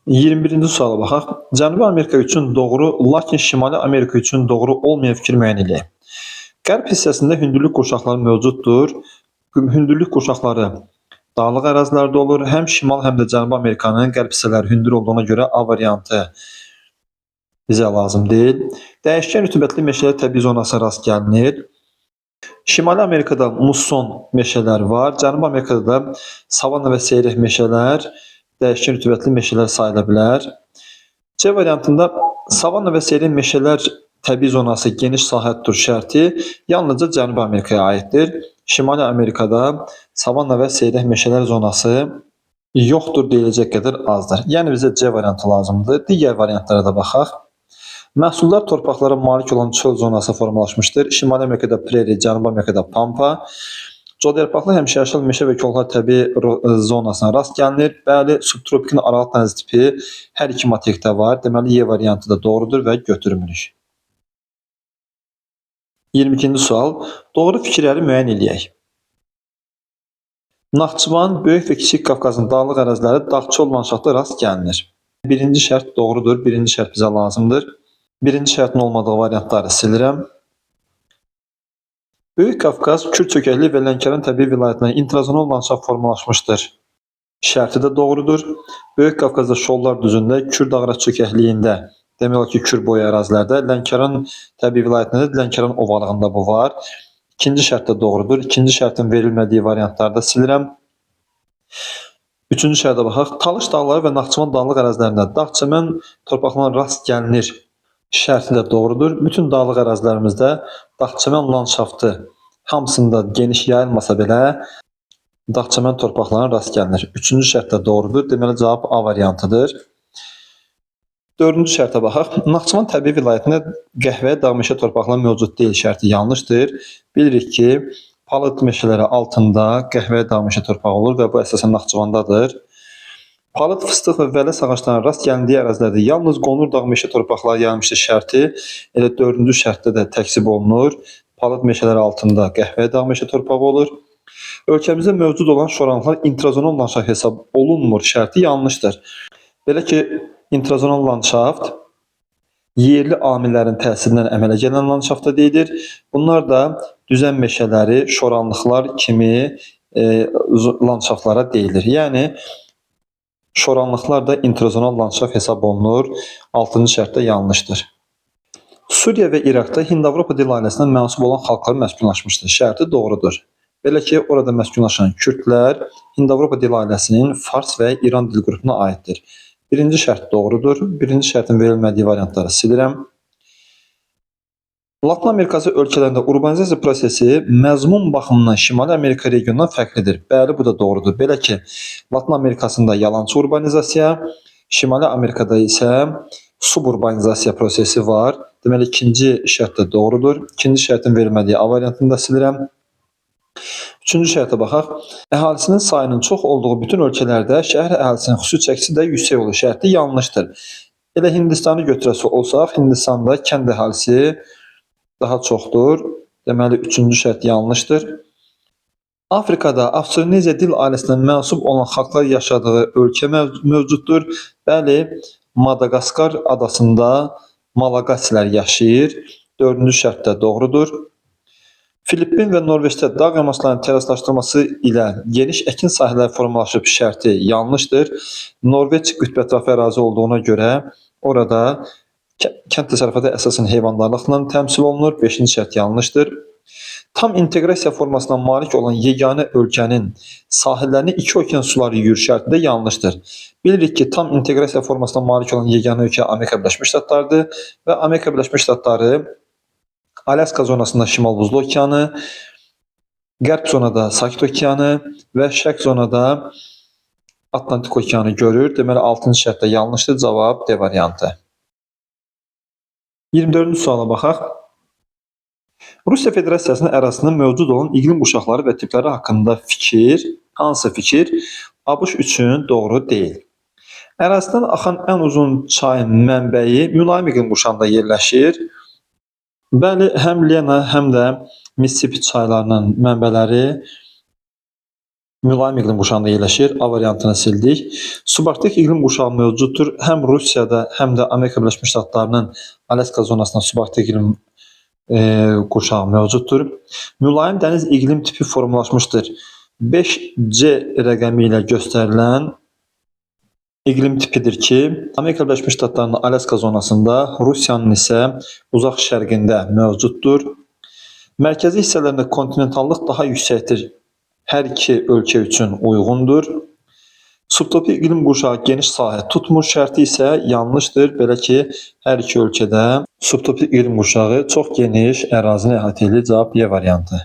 21-ci suala baxaq. Cənubi Amerika üçün doğru, lakin Şimali Amerika üçün doğru olmayan fikir müəyyən edək. Qərb hissəsində hündürlük qurşaqları mövcuddur. Hündürlük qurşaqları dağlıq ərazilərdə olur. Həm Şimal, həm də Cənubi Amerikanın qərb hissələri hündür olduğuna görə A variantı bizə lazım deyil. Dəyişkən rütubətli meşələr təbii zonasına rast gəlinir. Şimali Amerikada musson meşələr var. Cənubi Amerikada da savanna və seyrək meşələr, dəyişkən rütubətli meşələr sayıla bilər. C variantında savanna və seyrək meşələr təbii zonası geniş sahədir şərti yalnızca Cənubi Amerikaya aiddir. Şimali Amerikada savanna və seyrək meşələr zonası yoxdur deyiləcək qədər azdır. Yəni bizə C variantı lazımdır. Digər variantlara da baxaq. Məhsuldar torpaqlara malik olan çöl zonası formalaşmışdır. Şimali Amerikada prairie, Cənubi Amerikada pampa. Codyarpaqlı həmişəyaşıl meşə və kollar təbii zonasına rast gəlinir. Bəli, subtropikin Aralıq dənizi tipi hər iki materikdə var. Deməli, Y variantı da doğrudur və götürmürük. 22-ci sual. Doğru fikirləri müəyyən edək. Naxçıvan, Böyük və Kiçik Qafqazın dağlıq əraziləri dağ-çöl landşaftda rast gəlinir. Birinci şərt doğrudur, birinci şərt bizə lazımdır. Birinci şərtin olmadığı variantları silirəm. Böyük Qafqaz, Kür çökəkli və Lənkəran təbii vilayətinə intrazonal landşaft formalaşmışdır. Şərti də doğrudur. Böyük Qafqazda Şollar düzündə, Kür dağaraq çökəkliyində, demək olar ki, Kür boyu ərazilərdə, Lənkəran təbii vilayətində də Lənkəran ovalığında bu var. İkinci şərt də doğrudur. İkinci şərtin verilmədiyi variantları da silirəm. Üçüncü şərtə baxaq. Talış dağları və Naxçıvan dağlıq ərazilərində dağ-çəmən torpaqlarına rast gəlinir. Şərti də doğrudur. Bütün dağlıq ərazilərimizdə dağ-çəmən landşaftı hamısında geniş yayılmasa belə dağ-çəmən torpaqlarına rast gəlinir. Üçüncü şərt də doğrudur. Deməli, cavab A variantıdır. Dördüncü şərtə baxaq. Naxçıvan təbii vilayətində qəhvəyə dağ meşə torpaqları mövcud deyil şərti yanlışdır. Bilirik ki, palıd meşələri altında qəhvəyə dağ meşə torpağı olur və bu əsasən Naxçıvandadır. Palıd, fıstıq və vələs ağaclarına rast gəlindiyi ərazilərdə yalnız qonur dağ meşə torpaqları yayılmışdır şərti elə dördüncü şərtdə də təksib olunur. Palıd meşələri altında qəhvəyə dağ meşə torpağı olur. Ölkəmizdə mövcud olan şoranlıqlar intrazonal landşaft hesab olunmur şərti yanlışdır. Belə ki, intrazonal landşaft yerli amillərin təsirindən əmələ gələn landşafta deyilir. Bunlar da düzən meşələri, şoranlıqlar kimi landşaftlara deyilir. Yəni, şoranlıqlar da intrazonal landşaft hesab olunur. 6-cı şərt də yanlışdır. Suriya və İraqda Hind-Avropa dil ailəsinə mənsub olan xalqlar məskunlaşmışdır. Şərti doğrudur. Belə ki, orada məskunlaşan Kürdlər Hind-Avropa dil ailəsinin Fars və İran dil qrupuna aiddir. Birinci şərt doğrudur. Birinci şərtin verilmədiyi variantları silirəm. Latın Amerikası ölkələrində urbanizasiya prosesi məzmun baxımından Şimali Amerika regionundan fərqlidir. Bəli, bu da doğrudur. Belə ki, Latın Amerikasında yalançı urbanizasiya, Şimali Amerikada isə suburbanizasiya prosesi var. Deməli, ikinci şərt də doğrudur. İkinci şərtin verilmədiyi A variantını da silirəm. Üçüncü şərtə baxaq. Əhalisinin sayının çox olduğu bütün ölkələrdə şəhər əhalisinin xüsusi çəkisi də yüksək olur. Şərti yanlışdır. Elə Hindistanı götürəsi olsaq, Hindistanda kənd əhalisi daha çoxdur. Deməli, üçüncü şərt yanlışdır. Afrikada Avstroneziya dil ailəsinə mənsub olan xalqlar yaşadığı ölkə mövcuddur. Bəli, Madagaskar adasında Malagasilər yaşayır. Dördüncü şərt də doğrudur. Filippin və Norveçdə dağ yamaslarının teraslaşdırılması ilə geniş əkin sahələri formalaşıb şərti yanlışdır. Norveç qütbətrafı ərazi olduğuna görə orada kənd təsərrüfatı əsasən heyvandarlıqla təmsil olunur. 5-ci şərt yanlışdır. Tam inteqrasiya formasına malik olan yeganə ölkənin sahillərini iki okean suları yuyur şərti də yanlışdır. Bilirik ki, tam inteqrasiya formasına malik olan yeganə ölkə Amerika Birləşmiş Ştatlarıdır və Amerika Birləşmiş Ştatları Alyaska zonasında Şimal Buzlu okeanı, Qərb zonada Sakit okeanı və Şərq zonada Atlantik okeanı görür. Deməli, 6-cı şərt də yanlışdır. Cavab D variantı. 24-cü suala baxaq. Rusiya Federasiyasının ərazisində mövcud olan iqlim qurşaqları və tipləri haqqında fikir, hansı fikir ABŞ üçün doğru deyil? Ərazidən axan ən uzun çayın mənbəyi mülayim iqlim qurşağında yerləşir. Bəli, həm Lena, həm də Mississippi çaylarının mənbələri Mülayim iqlim qurşağında yerləşir. A variantını sildik. Subarktik iqlim qurşağı mövcuddur. Həm Rusiyada, həm də Amerika Birləşmiş Ştatlarının Alaska zonasında subarktik iqlim qurşağı mövcuddur. Mülayim dəniz iqlim tipi formalaşmışdır. 5C rəqəmi ilə göstərilən iqlim tipidir ki, Amerika Birləşmiş Ştatlarının Alaska zonasında, Rusiyanın isə uzaq şərqində mövcuddur. Mərkəzi hissələrində kontinentallıq daha yüksəkdir. Hər iki ölkə üçün uyğundur. Subtropik iqlim qurşağı geniş sahə tutmur şərti isə yanlışdır. Belə ki, hər iki ölkədə subtropik iqlim qurşağı çox geniş ərazini əhatə edir. Cavab Y variantı.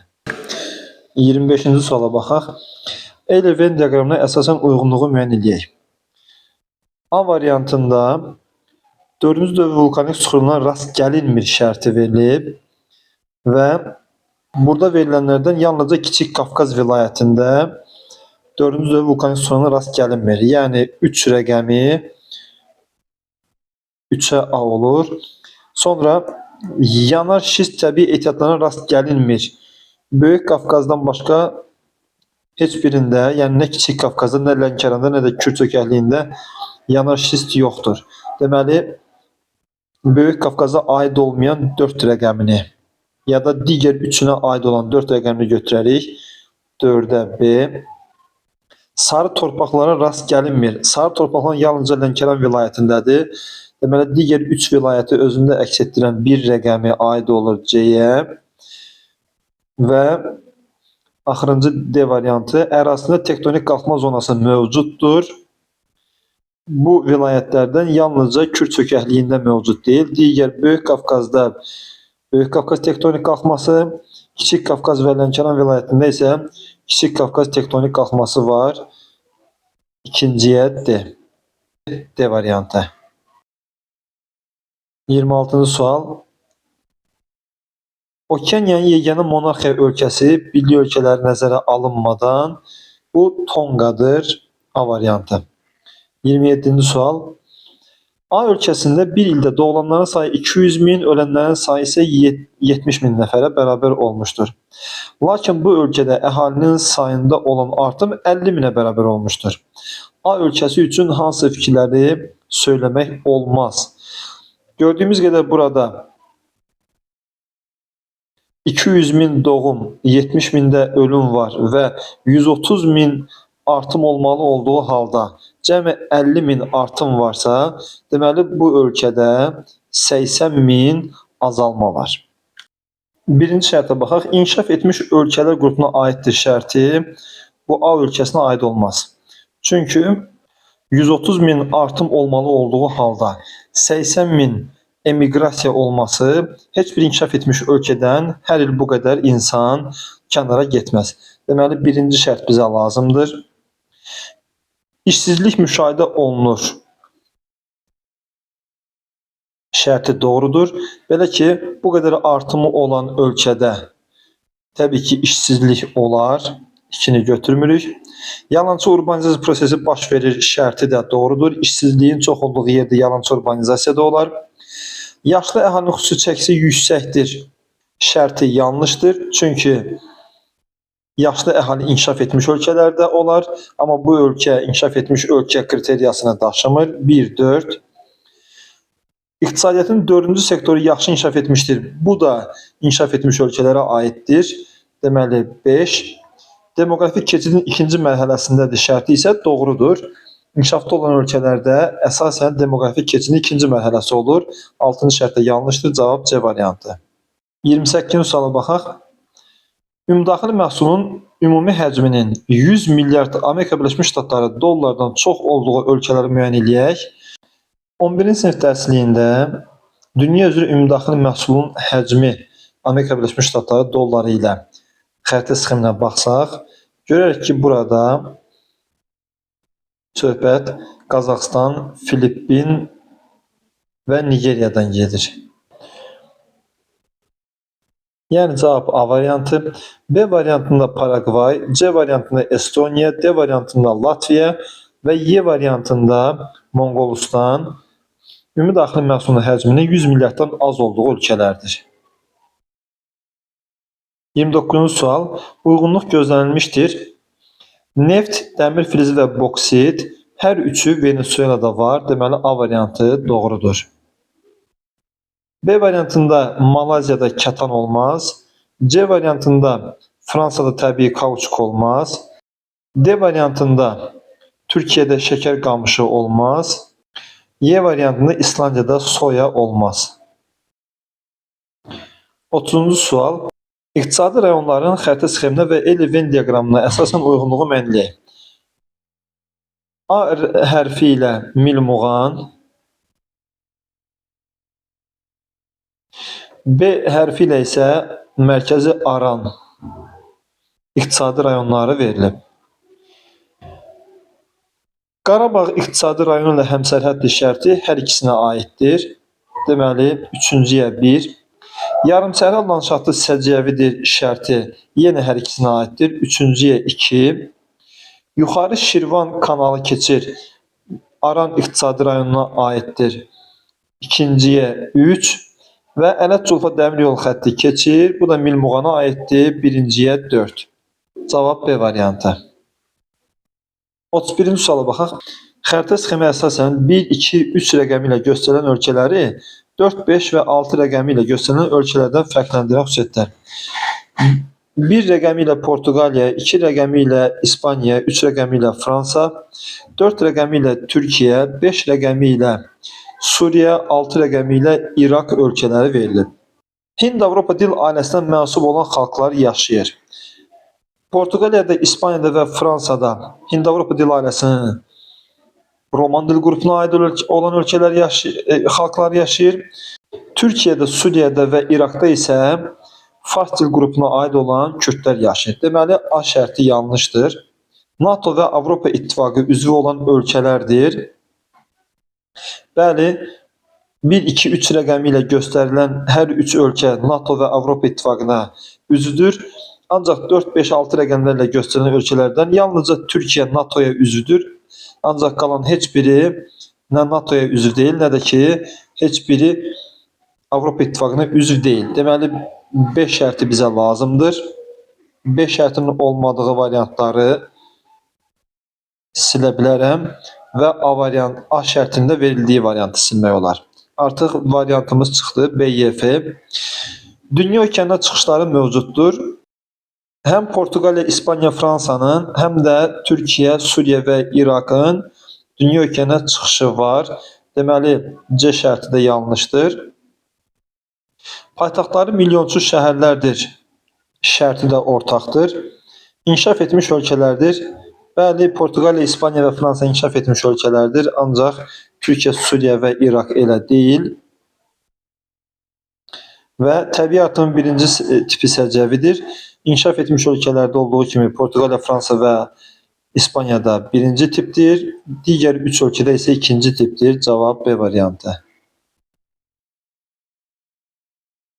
25-ci suala baxaq. Euler-Venn diaqramına əsasən uyğunluğu müəyyən edək. A variantında 4-cü dövr vulkanik süxuruna rast gəlinmir şərti verilib və burada verilənlərdən yalnızca Kiçik Qafqaz vilayətində 4-cü dövr vulkanik süxuruna rast gəlinmir. Yəni 3 rəqəmi 3-ə A olur. Sonra yanar şist təbii ehtiyatlarına rast gəlinmir. Böyük Qafqazdan başqa heç birində, yəni nə Kiçik Qafqazda, nə Lənkəranda, nə də Kür çökəkliyində yanar şist yoxdur. Deməli, Böyük Qafqaza aid olmayan 4 rəqəmini ya da digər üçünə aid olan 4 rəqəmini götürərik. 4-ə B. Sarı torpaqlara rast gəlinmir. Sarı torpaqlar yalnızca Lənkəran vilayətindədir. Deməli, digər 3 vilayəti özündə əks etdirən bir rəqəmi aid olur C-yə. Və axırıncı D variantı, ərazisində tektonik qalxma zonası mövcuddur. Bu vilayətlərdən yalnızca Kür çökəkliyində mövcud deyil. Digər Böyük Qafqazda Böyük Qafqaz tektonik qalxması, Kiçik Qafqaz və Lənkəran vilayətində isə Kiçik Qafqaz tektonik qalxması var. İkinciyə D. D variantı. 26-cı sual. Okeaniyanın yeganə monarxiya ölkəsi birlik ölkələri nəzərə alınmadan bu Tonqadır. A variantı. 27-ci sual. A ölkəsində bir ildə doğulanların sayı 200 min, ölənlərin sayı isə 70 min nəfərə bərabər olmuşdur. Lakin bu ölkədə əhalinin sayında olan artım 50 minə bərabər olmuşdur. A ölkəsi üçün hansı fikirləri söyləmək olmaz? Gördüyümüz qədər burada 200 min doğum, 70 mində ölüm var və 130 min artım olmalı olduğu halda cəmi 50 min artım varsa, deməli bu ölkədə 80 min azalma var. Birinci şərtə baxaq. İnkişaf etmiş ölkələr qrupuna aiddir şərti bu A ölkəsinə aid olmaz. Çünki 130 min artım olmalı olduğu halda 80 min emiqrasiya olması heç bir inkişaf etmiş ölkədən hər il bu qədər insan kənara getməz. Deməli, birinci şərt bizə lazımdır. İşsizlik müşahidə olunur. Şərti doğrudur. Belə ki, bu qədər artımı olan ölkədə təbii ki, işsizlik olar. İkini götürmürük. Yalançı urbanizasiya prosesi baş verir. Şərti də doğrudur. İşsizliyin çox olduğu yerdə yalançı urbanizasiya da olar. Yaşlı əhalinin xüsusi çəkisi yüksəkdir. Şərti yanlışdır. Çünki yaşlı əhali inkişaf etmiş ölkələrdə olar. Amma bu ölkə inkişaf etmiş ölkə kriteriyasını daşımır. 1-4. İqtisadiyyatın 4-cü sektoru yaxşı inkişaf etmişdir. Bu da inkişaf etmiş ölkələrə aiddir. Deməli 5. Demoqrafik keçidin ikinci mərhələsindədir şərti isə doğrudur. İnkişafda olan ölkələrdə əsasən demoqrafik keçidin ikinci mərhələsi olur. 6-cı şərt də yanlışdır. Cavab C variantı. 28-ci suala baxaq. Ümumdaxili məhsulun ümumi həcminin 100 milyard Amerika Birləşmiş Ştatları dollardan çox olduğu ölkələri müəyyən edək. 11-ci sinif dərsliyində dünya üzrə ümumdaxili məhsulun həcmi Amerika Birləşmiş Ştatları dolları ilə xəritə sxeminə baxsaq, görərək ki, burada söhbət Qazaxıstan, Filippin və Nigeriyadan gedir. Yəni cavab A variantı. B variantında Paragvay, C variantında Estoniya, D variantında Latviya və Y variantında Monqolistan ümumi daxili məhsulun həcminin 100 milyarddan az olduğu ölkələrdir. 29-cu sual. Uyğunluq gözlənilmişdir. Neft, dəmir filizi və boksit hər üçü Venezuelada var. Deməli A variantı doğrudur. B variantında Malaziyada kətan olmaz. C variantında Fransada təbii kauçuk olmaz. D variantında Türkiyədə şəkər qamışı olmaz. Y variantında İslandiyada soya olmaz. 30-cu sual. İqtisadi rayonların xəritə sxeminə və el-Venn diaqramına əsasən uyğunluğu mənləyin. A hərfi ilə Milmuğan, B hərfi ilə isə Mərkəzi Aran iqtisadi rayonları verilib. Qarabağ iqtisadi rayonu ilə həmsərhədli şərti hər ikisinə aiddir. Deməli, 3-cüyə 1. Yarımsərhəd landşaftı səciyyəvidir şərti yenə hər ikisinə aiddir. 3-cüyə 2. Yuxarı Şirvan kanalı keçir. Aran iqtisadi rayonuna aiddir. 2-ciyə 3. Və Ələt-Culfa dəmir yolu xətti keçir. Bu da Milmuğana aiddir. 1-ciyə 4. Cavab B variantı. 31-ci suala baxaq. Xəritə sxemə əsasən 1, 2, 3 rəqəmi ilə göstərilən ölkələri 4, 5 və 6 rəqəmi ilə göstərilən ölkələrdən fərqləndirən xüsusiyyətlər. 1 rəqəmi ilə Portuqaliya, 2 rəqəmi ilə İspaniya, 3 rəqəmi ilə Fransa, 4 rəqəmi ilə Türkiyə, 5 rəqəmi ilə Suriya, 6 rəqəmi ilə İraq ölkələri verilib. Hind-Avropa dil ailəsinə mənsub olan xalqlar yaşayır. Portuqaliyada, İspaniyada və Fransada Hind-Avropa dil ailəsinin Roman dil qrupuna aid olan xalqlar yaşayır. Türkiyədə, Suriyada və İraqda isə Fars dil qrupuna aid olan kürdlər yaşayır. Deməli, A şərti yanlışdır. NATO və Avropa İttifaqı üzvü olan ölkələrdir. Bəli, 1, 2, 3 rəqəmi ilə göstərilən hər 3 ölkə NATO və Avropa İttifaqına üzvdür. Ancaq 4, 5, 6 rəqəmlərlə göstərilən ölkələrdən yalnızca Türkiyə NATO-ya üzvdür. Ancaq qalan heç biri nə NATO-ya üzv deyil, nə də ki, heç biri Avropa İttifaqına üzv deyil. Deməli, B şərti bizə lazımdır. B şərtinin olmadığı variantları silə bilərəm və A şərtində verildiyi variantı silmək olar. Artıq variantımız çıxdı, B, Y, F. Dünya okeanına çıxışları mövcuddur. Həm Portuqaliya, İspaniya, Fransanın, həm də Türkiyə, Suriya və İraqın dünya okeanına çıxışı var. Deməli, C şərti də yanlışdır. Paytaxtları milyonçu şəhərlərdir. Şərti də ortaqdır. İnkişaf etmiş ölkələrdir. Bəli, Portuqaliya, İspaniya və Fransa inkişaf etmiş ölkələrdir. Ancaq Türkiyə, Suriya və İraq elə deyil. Və təbiətinin birinci tipi səciyyəvidir. İnkişaf etmiş ölkələrdə olduğu kimi Portuqaliya, Fransa və İspaniyada birinci tipdir. Digər 3 ölkədə isə ikinci tipdir. Cavab B variantı.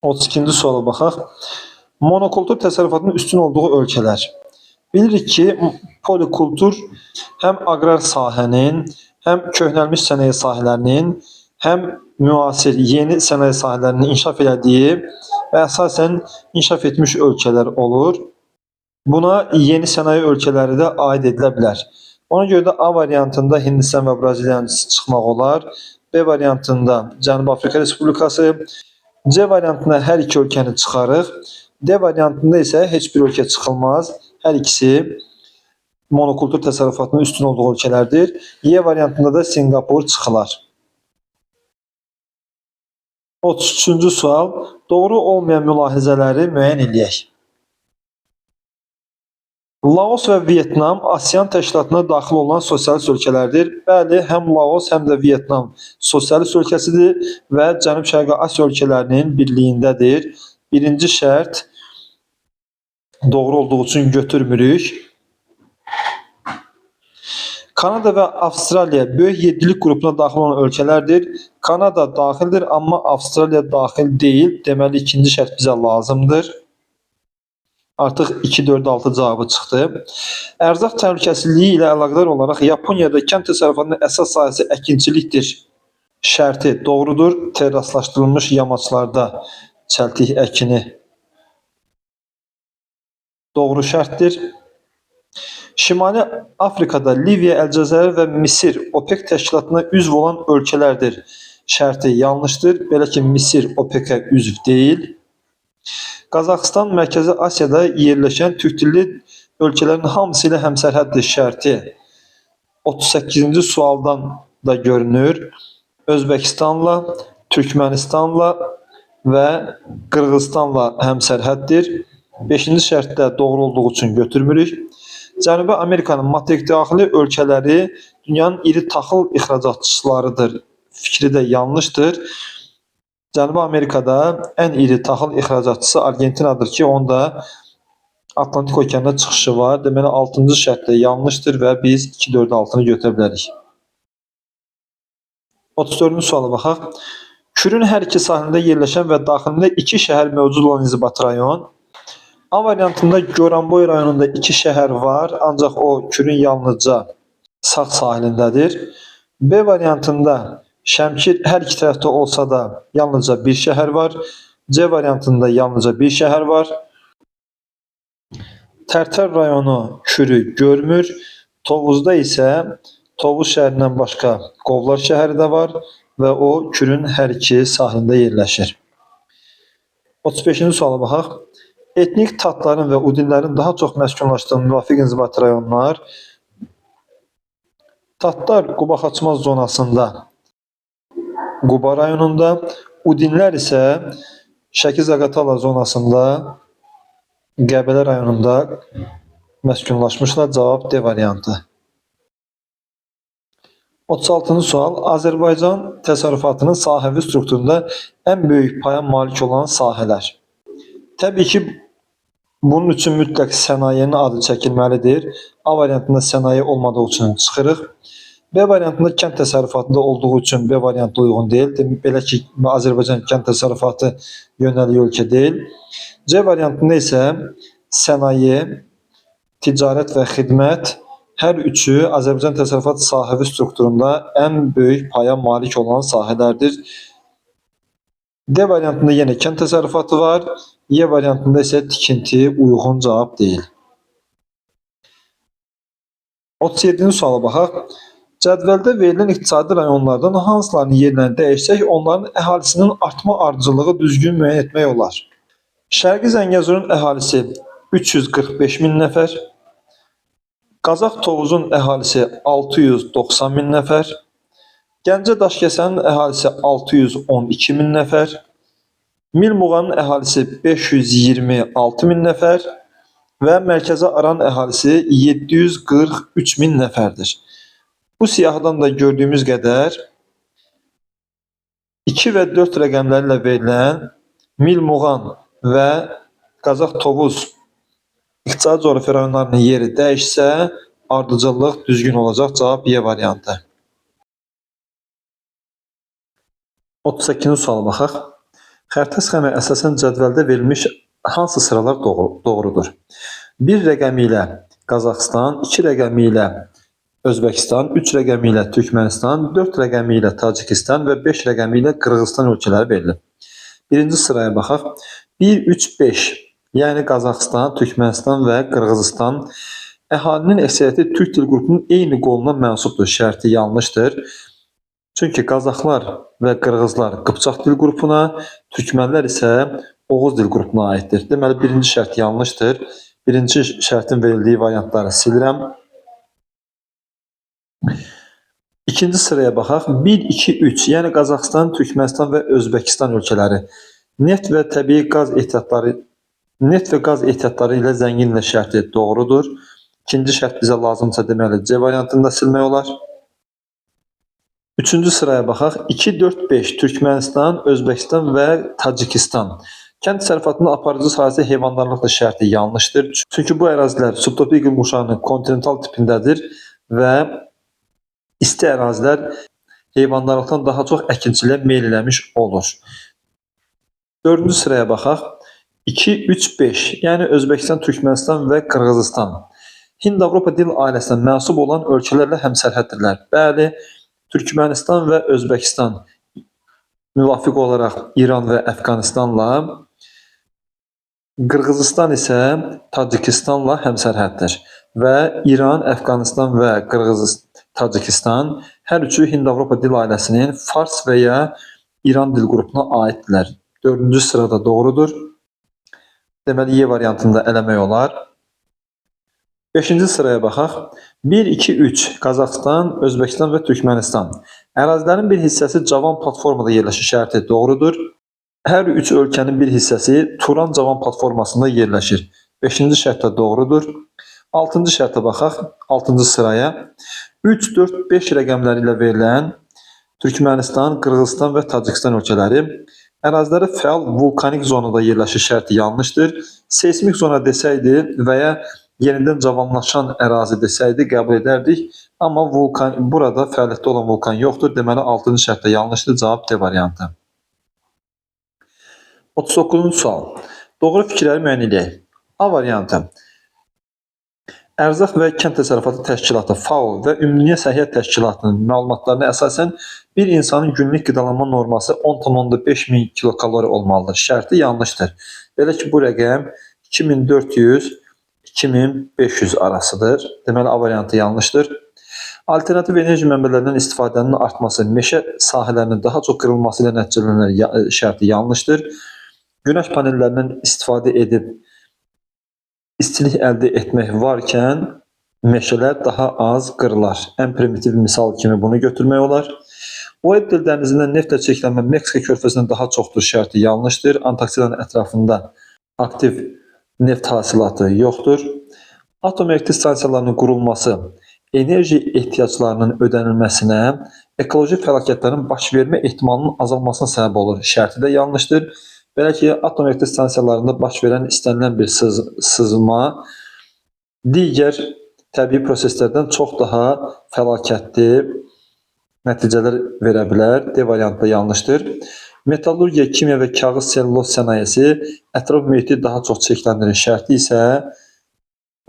32-ci suala baxaq. Monokultur təsərrüfatının üstün olduğu ölkələr. Bilirik ki, polikultur həm aqrar sahənin, həm köhnəlmiş sənaye sahələrinin, həm müasir yeni sənaye sahələrinin inkişaf elədiyi və əsasən inkişaf etmiş ölkələr olur. Buna yeni sənaye ölkələri də aid edilə bilər. Ona görə də A variantında Hindistan və Braziliyanın çıxmaq olar. B variantında Cənubi Afrika Respublikası, C variantında hər iki ölkəni çıxarıq. D variantında isə heç bir ölkə çıxılmaz. Hər ikisi monokultur təsərrüfatının üstün olduğu ölkələrdir. Y variantında da Singapur çıxılar. 33-cü sual. Doğru olmayan mülahizələri müəyyən edək. Laos və Vietnam ASEAN təşkilatına daxil olan sosialist ölkələrdir. Bəli, həm Laos, həm də Vietnam sosialist ölkəsidir və Cənub-Şərqi Asiya ölkələrinin birliyindədir. Birinci şərt doğru olduğu üçün götürmürük. Kanada və Avstraliya böyük yeddilik qrupuna daxil olan ölkələrdir. Kanada daxildir, amma Avstraliya daxil deyil. Deməli, ikinci şərt bizə lazımdır. Artıq 2-4-6 cavabı çıxdı. Ərzaq təhlükəsizliyi ilə əlaqədar olaraq Yaponiyada kənd təsərrüfatının əsas sahəsi əkinçilikdir. Şərti doğrudur. Terraslaşdırılmış yamaçlarda çəltik əkini doğru şərtdir. Şimali Afrikada Liviya, Əlcəzair və Misir OPEC təşkilatına üzv olan ölkələrdir. Şərti yanlışdır. Belə ki, Misir OPEC-ə üzv deyil. Qazaxıstan Mərkəzi Asiyada yerləşən türk dilli ölkələrin hamısı ilə həmsərhəddir. Şərti 38-ci sualdan da görünür. Özbəkistanla, Türkmenistanla və Qırğızstanla həmsərhəddir. 5-ci şərtdə doğru olduğu üçün götürmürük. Cənubi Amerikanın materik-daxili ölkələri dünyanın iri taxıl ixracatçılarıdır. Fikri də yanlışdır. Cənubi Amerikada ən iri taxıl ixracatçısı Argentinadır ki, onda Atlantik okeanına çıxışı var. Deməli 6-cı şərt də yanlışdır və biz 2-4 altını götürə bilərik. 34-cü suala baxaq. Kürün hər iki sahilində yerləşən və daxilində 2 şəhər mövcud olan inzibati rayon. A variantında Goranboy rayonunda 2 şəhər var, ancaq o Kürün yalnızca sağ sahilindədir. B variantında Şəmkir hər iki tərəfdə olsa da yalnızca bir şəhər var. C variantında yalnızca bir şəhər var. Tərtər rayonu Kürü görmür. Tovuzda isə Tovuz şəhərindən başqa Qovlar şəhəri də var və o Kürün hər iki sahilində yerləşir. 35-ci suala baxaq. Etnik tatların və udinlərin daha çox məskunlaşdığı müvafiq inzibati rayonlar. Tatlar Quba-Xaçmaz zonasında Quba rayonunda, udinlər isə Şəki-Zaqatala zonasında Qəbələ rayonunda məskunlaşmışlar. Cavab D variantı. 36-cı sual. Azərbaycan təsərrüfatının sahəvi strukturunda ən böyük paya malik olan sahələr. Təbii ki, bunun üçün mütləq sənayenin adı çəkilməlidir. A variantında sənaye olmadığı üçün çıxırıq. B variantında kənd təsərrüfatında olduğu üçün B variantı uyğun deyil. Belə ki, Azərbaycan kənd təsərrüfatı yönəlik ölkə deyil. C variantında isə sənaye, ticarət və xidmət hər üçü Azərbaycan təsərrüfat sahəvi strukturunda ən böyük paya malik olan sahələrdir. D variantında yenə kənd təsərrüfatı var. Y variantında isə tikinti uyğun cavab deyil. 37-ci suala baxaq. Cədvəldə verilən iqtisadi rayonlardan hansılarının yerlərini dəyişsək, onların əhalisinin artma ardıcılığı düzgün müəyyən etmək olar. Şərqi Zəngəzurun əhalisi 345 min nəfər. Qazax Tovuzun əhalisi 690 min nəfər. Gəncə Daşkəsənin əhalisi 612 min nəfər. Milmuğanın əhalisi 526 min nəfər və Mərkəzi Aran əhalisi 743 min nəfərdir. Bu siyahıdan da gördüyümüz qədər 2 və 4 rəqəmləri ilə verilən Milmuğan və Qazax Tovuz iqtisadi coğrafi rayonlarının yeri dəyişsə, ardıcıllıq düzgün olacaq. Cavab Y variantı. 38-ci suala baxaq. Xəritə sxemə əsasən cədvəldə verilmiş hansı sıralar doğrudur? 1 rəqəmi ilə Qazaxıstan, 2 rəqəmi ilə Özbəkistan, 3 rəqəmi ilə Türkmenistan, 4 rəqəmi ilə Tacikistan və 5 rəqəmi ilə Qırğızstan ölkələri verilir. Birinci sıraya baxaq. 1, 3, 5, yəni Qazaxıstan, Türkmenistan və Qırğızistan əhalinin əksəriyyəti türk dil qrupunun eyni qoluna mənsubdur. Şərti yanlışdır. Çünki Qazaxlar və Qırğızlar Qıpçaq dil qrupuna, Türkmənlər isə Oğuz dil qrupuna aiddir. Deməli, birinci şərt yanlışdır. Birinci şərtin verildiyi variantları silirəm. İkinci sıraya baxaq. 1, 2, 3, yəni Qazaxıstan, Türkmenistan və Özbəkistan ölkələri neft və təbii qaz ehtiyatları ilə zənginlə şərti doğrudur. İkinci şərt bizə lazımsa deməli C variantında silmək olar. Üçüncü sıraya baxaq. 2, 4, 5 Türkmenistan, Özbəkistan və Tacikistan. Kənd təsərrüfatının aparıcı sahəsi heyvandarlıqdır şərti yanlışdır. Çünki bu ərazilər subtropik iqlim qurşağının kontinental tipindədir və isti ərazilər heyvandarlıqdan daha çox əkinçiliyə meyl eləmiş olur. Dördüncü sıraya baxaq. 2, 3, 5, yəni Özbəkistan, Türkmenistan və Qırğızistan. Hind-Avropa dil ailəsinə mənsub olan ölkələrlə həmsərhəddirlər. Bəli, Türkmenistan və Özbəkistan müvafiq olaraq İran və Əfqanistanla, Qırğızistan isə Tacikistanla həmsərhəddir. və İran, Əfqanistan və Tacikistan hər üçü Hind-Avropa dil ailəsinin Fars və ya İran dil qrupuna aiddirlər. 4-cü sırada doğrudur. Deməli, Y variantında eləmək olar. 5-ci sıraya baxaq. 1, 2, 3. Qazaxıstan, Özbəkistan və Türkmənistan. Ərazilərin bir hissəsi Cavan platformada yerləşir şərti doğrudur. Hər üç ölkənin bir hissəsi Turan Cavan platformasında yerləşir. 5-ci şərt də doğrudur. 6-cı şərtə baxaq. 6-cı sıraya. 3, 4, 5 rəqəmləri ilə verilən Türkmənistan, Qırğızistan və Tacikistan ölkələri əraziləri fəal vulkanik zonada yerləşir şərti yanlışdır. Seismik zona desəydi və ya yenidən cavanlaşan ərazi desəydi qəbul edərdik. Amma burada fəaliyyətdə olan vulkan yoxdur. Deməli 6-cı şərt də yanlışdır. Cavab D variantı. 39-cu sual. Doğru fikirləri müəyyən edək. A variantı. Ərzaq və Kənd Təsərrüfatı Təşkilatı FAO və Ümumdünya Səhiyyə Təşkilatının məlumatlarına əsasən bir insanın günlük qidalanma norması 10,5 min kilokalori olmalıdır. Şərti yanlışdır. Belə ki, bu rəqəm 2400-2500 arasıdır. Deməli, A variantı yanlışdır. Alternativ enerji mənbələrindən istifadənin artması, meşə sahələrinin daha çox qırılması ilə nəticələnər şərti yanlışdır. Günəş panellərindən istifadə edib istilik əldə etmək varkən meşələr daha az qırılar. Ən primitiv misal kimi bunu götürmək olar. Oedl dənizindən neftlə çəkilənmə Meksika körfəzindən daha çoxdur şərti yanlışdır. Antarktidanın ətrafında aktiv neft hasilatı yoxdur. Atom elektrik stansiyalarının qurulması enerji ehtiyaclarının ödənilməsinə, ekoloji fəlakətlərin baş vermə ehtimalının azalmasına səbəb olur. Şərti də yanlışdır. Belə ki, atom elektrik stansiyalarında baş verən istənilən bir sızma digər təbii proseslərdən çox daha fəlakətli nəticələr verə bilər. D variantı da yanlışdır. Metallurgiya, kimya və kağız selluloz sənayesi ətraf mühiti daha çox çirkləndirir. Şərti isə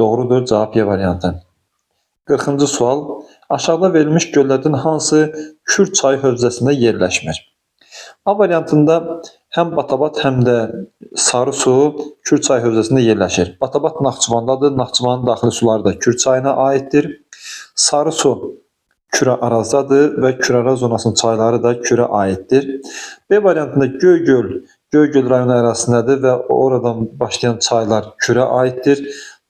doğrudur. Cavab Y variantı. 40-cı sual. Aşağıda verilmiş göllərdən hansı Kür çayı hövzəsində yerləşmir? A variantında həm Batabat, həm də Sarı su Kür çayı hövzəsində yerləşir. Batabat Naxçıvandadır. Naxçıvanın daxili suları da Kür çayına aiddir. Sarı su Kürə Arazdadır və Kür-Araz zonasının çayları da Kürə aiddir. B variantında Göygöl rayonu ərazisindədir və oradan başlayan çaylar Kürə aiddir.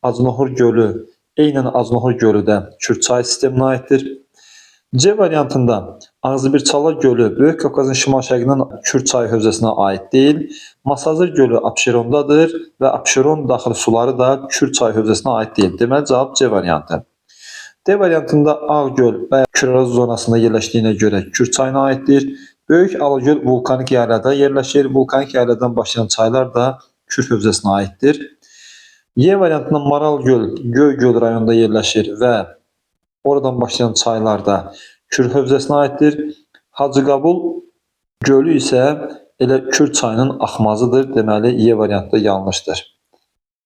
Acnohur gölü, eynən Acnohur gölü də Kür çay sisteminə aiddir. C variantında Ağzıbirçala gölü Böyük Qafqazın şimal-şərqindən Kür çayı hövzəsinə aid deyil. Masazır gölü Abşerondadır və Abşeron daxili suları da Kür çayı hövzəsinə aid deyil. Deməli, cavab C variantı. D variantında Ağgöl və Kür-Araz zonasında yerləşdiyinə görə Kür çayına aiddir. Böyük Alagöl vulkanik yaylada yerləşir. Vulkanik yayladan başlayan çaylar da Kür hövzəsinə aiddir. Y variantında Maral göl Göygöl rayonunda yerləşir və oradan başlayan çaylar da Kür hövzəsinə aiddir. Hacıqabul gölü isə elə Kür çayının axmazıdır. Deməli, Y variantı yanlışdır.